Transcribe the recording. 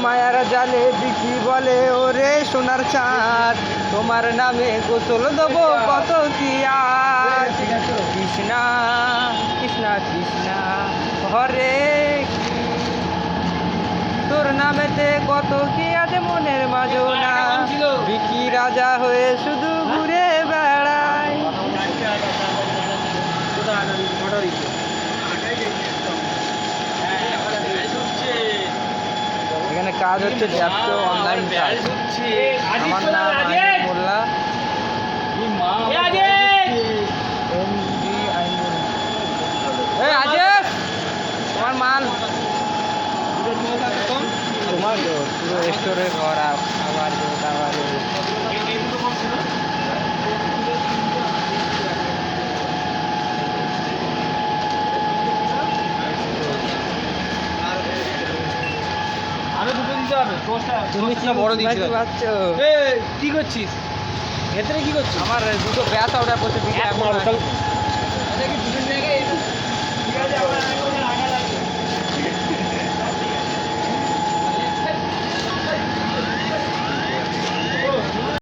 মায়ার জালে বিকি বলে ওরে সোনার চাঁদ, তোমার নামে গোসল দেবো কত কি আজ। কৃষ্ণা কৃষ্ণা কৃষ্ণা হরে, তোর নামেতে কত কি আছে মনের মাঝনা। বিকি রাজা হয়ে শুধু ঘুরে বেড়ায়। এখানে কাজ হচ্ছে ল্যাপটপ অনলাইন কাজ। আমার নাম আইনুল মোল্লা। আজেশ তোমার মাল, তোমার পুরো স্টোরে ভরা খাবার দাবার। আরো দুটো দিতে হবে। তুমি কি বড় দিচ্ছ? কি করছিস? ভেতরে কি করছিস? আমার দুটো ব্যাস অর্ডার করতে দিতে